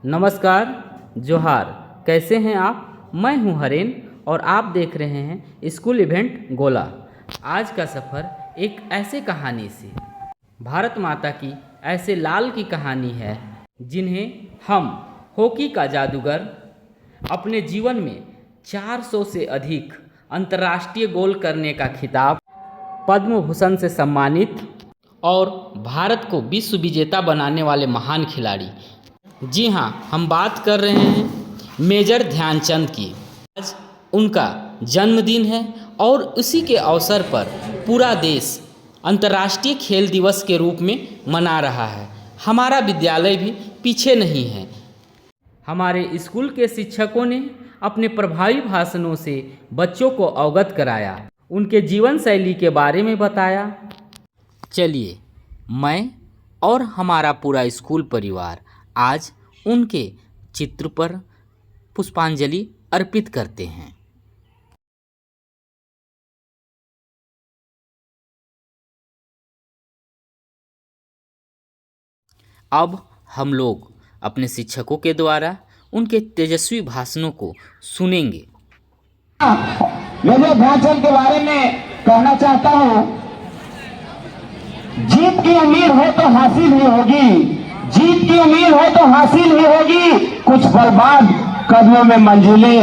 नमस्कार, जोहार। कैसे हैं आप? मैं हूं हरेन और आप देख रहे हैं स्कूल इवेंट गोला। आज का सफ़र एक ऐसे कहानी से, भारत माता की ऐसे लाल की कहानी है जिन्हें हम हॉकी का जादूगर अपने जीवन में 400 से अधिक अंतर्राष्ट्रीय गोल करने का खिताब, पद्म भूषण से सम्मानित और भारत को विश्व विजेता बनाने वाले महान खिलाड़ी। जी हाँ, हम बात कर रहे हैं मेजर ध्यानचंद की। आज उनका जन्मदिन है और उसी के अवसर पर पूरा देश अंतर्राष्ट्रीय खेल दिवस के रूप में मना रहा है। हमारा विद्यालय भी पीछे नहीं है। हमारे स्कूल के शिक्षकों ने अपने प्रभावी भाषणों से बच्चों को अवगत कराया, उनके जीवन शैली के बारे में बताया। चलिए, मैं और हमारा पूरा स्कूल परिवार आज उनके चित्र पर पुष्पांजलि अर्पित करते हैं। अब हम लोग अपने शिक्षकों के द्वारा उनके तेजस्वी भाषणों को सुनेंगे। मेजर ध्यानचंद के बारे में कहना चाहता हूं, जीत की उम्मीद हो तो हासिल ही होगी, जीत की उम्मीद हो तो हासिल ही होगी, कुछ पल बाद कदमों में मंजिलें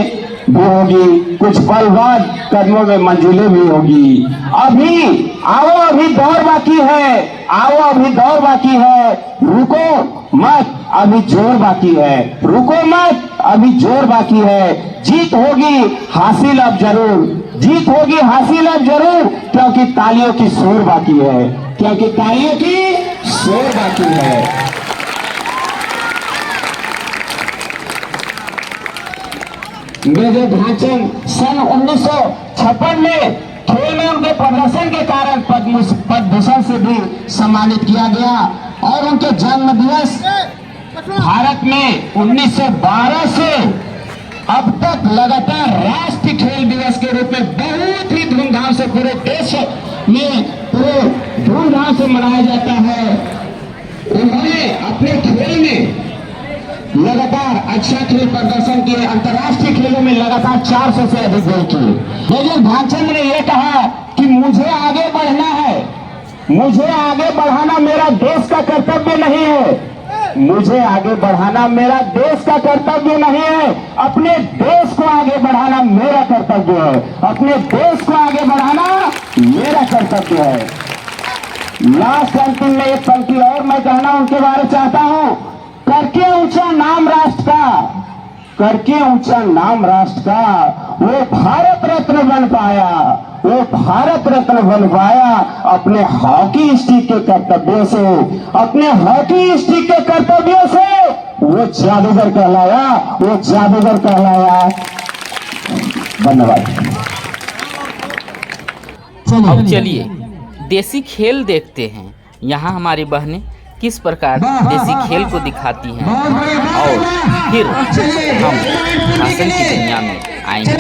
भी होगी, कुछ पल बाद कदमों में मंजिलें भी होगी। अभी दौर बाकी है, आओ अभी दौर बाकी है, रुको मत अभी जोर बाकी है, रुको मत अभी जोर बाकी है। जीत होगी हासिल अब जरूर, जीत होगी हासिल अब जरूर, क्योंकि तालियों की शोर बाकी है, क्योंकि तालियों की शोर बाकी है। मेजर ध्यानचंद सन 1956 में खेल में उनके प्रदर्शन के कारण पद्म भूषण से भी सम्मानित किया गया और उनके जन्म दिवस भारत में 1912 से अब तक लगातार राष्ट्रीय खेल दिवस के रूप में बहुत ही धूमधाम से पूरे देश में पूरे धूमधाम से मनाया जाता है। उन्होंने अपने खेल में लगातार अच्छा खेल प्रदर्शन किए, अंतर्राष्ट्रीय खेलों में लगातार 400 से अधिक गोल किए। मेजर ध्यानचंद ने यह कहा कि मुझे आगे बढ़ना है, मुझे आगे बढ़ाना मेरा देश का कर्तव्य नहीं है, मुझे आगे बढ़ाना मेरा देश का कर्तव्य नहीं है, अपने देश को आगे बढ़ाना मेरा कर्तव्य है, अपने देश को आगे बढ़ाना मेरा कर्तव्य है। लास्ट अंतिम में एक पंक्ति और मैं कहना उनके बारे में चाहता हूं, करके ऊंचा नाम राष्ट्र का, करके ऊंचा नाम राष्ट्र का, वो भारत रत्न बन पाया, वो भारत रत्न बन पाया अपने हॉकी स्टिक के कर्तव्यों से, अपने हॉकी स्टिक के कर्तव्यों से वो जादूगर कहलाया, वो जादूगर कहलाया। धन्यवाद। अब चलिए देसी खेल देखते हैं। यहाँ हमारी बहनें किस प्रकार देसी खेल को दिखाती हैं और फिर हम भाषण की दुनिया में आएंगे।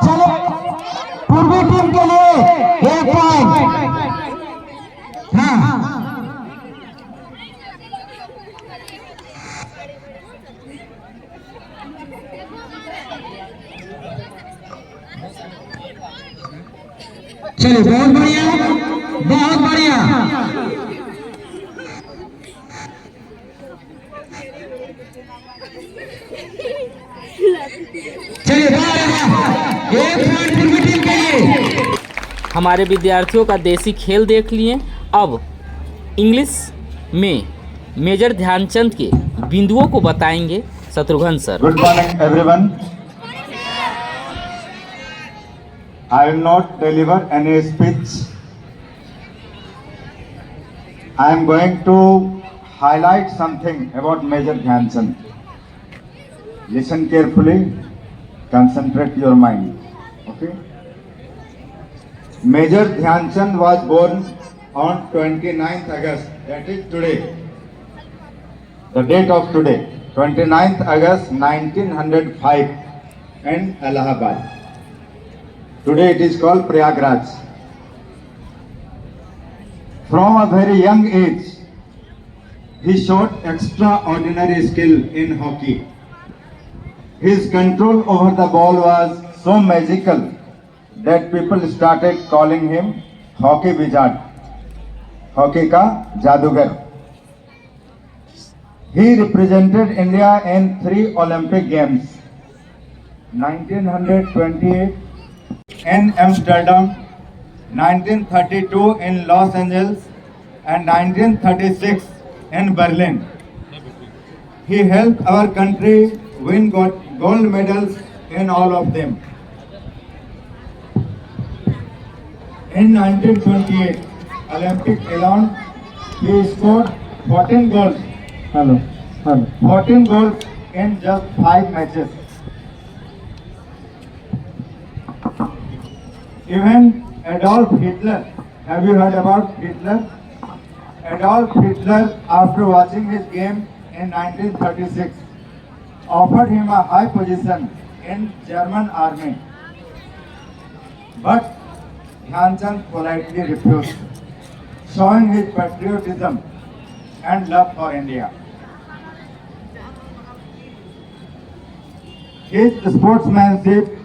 चले पूर्वी टीम के लिए 1 पॉइंट। हाँ, चलिए बहुत बढ़िया, बहुत बढ़िया। चलिए 1 पॉइंट पूर्वी टीम के लिए। हमारे विद्यार्थियों का देसी खेल देख लिए। अब इंग्लिश में मेजर ध्यानचंद के बिंदुओं को बताएंगे Shatrughan sir. Good morning everyone. I will not deliver any speech. I am going to highlight something about Major Dhyanchand. Listen carefully, concentrate your mind. Okay? Major Dhyanchand was born on 29th August, that is today. The date of today, 29th August 1905 and Allahabad. Today it is called Prayagraj. From a very young age, he showed extraordinary skill in hockey. His control over the ball was so magical that people started calling him Hockey Wizard. Hockey ka जादूगर. He represented India in 3 Olympic Games: 1928 in Amsterdam, 1932 in Los Angeles, and 1936 in Berlin. He helped our country win gold medals in all of them. In 1928 Olympic alone, he scored 14 goals. 14 goals in just 5 matches. Even Adolf Hitler, have you heard about Hitler? Adolf Hitler, after watching his game in 1936, offered him a high position in German army. But Dhyan Chand politely refused, showing his patriotism and love for India. His sportsmanship,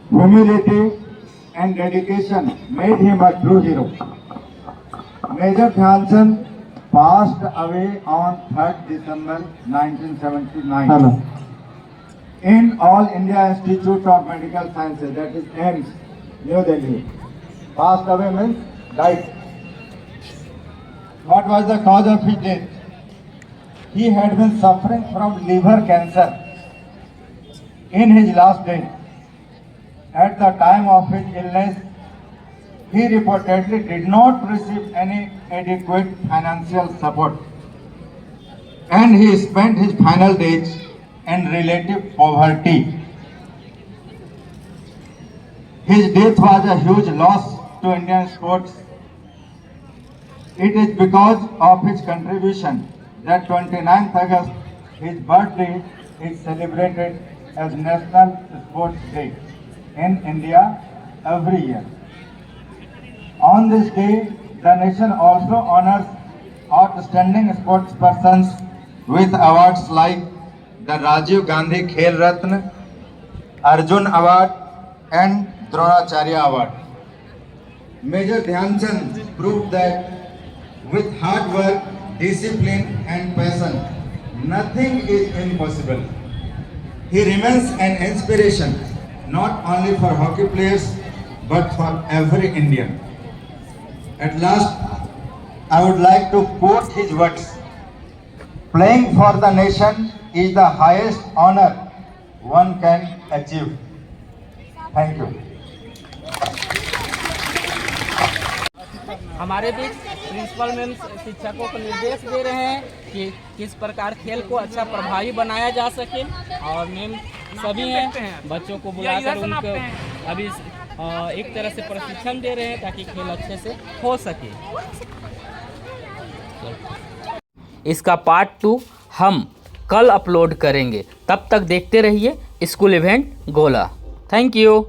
humility and dedication made him a true hero. Major Dhyan Chand passed away on 3rd December 1979 in All India Institute of Medical Sciences, that is AIIMS, New Delhi. Passed away means died. What was the cause of his death? He had been suffering from liver cancer in his last days. At the time of his illness, he reportedly did not receive any adequate financial support, and he spent his final days in relative poverty. His death was a huge loss to Indian sports. It is because of his contribution that 29th August, his birthday, is celebrated as National Sports Day in India every year. On this day, the nation also honors outstanding sports persons with awards like the Rajiv Gandhi Khel Ratna, Arjun Award and Dronacharya Award. Major Dhyan Chand proved that with hard work, discipline and passion, nothing is impossible. He remains an inspiration not only for hockey players but for every Indian. At last, I would like to quote his words. Playing for the nation is the highest honor one can achieve. Thank you. हमारे बीच principal ma'am शिक्षकों को निर्देश दे रहे हैं कि किस प्रकार खेल को अच्छा प्रभावी बनाया जा सके, और मैम सभी हैं बच्चों को बुलाकर उनको अभी एक तरह से प्रशिक्षण दे रहे हैं ताकि खेल अच्छे से हो सके। इसका पार्ट 2 हम कल अपलोड करेंगे, तब तक देखते रहिए स्कूल इवेंट गोला। Thank you.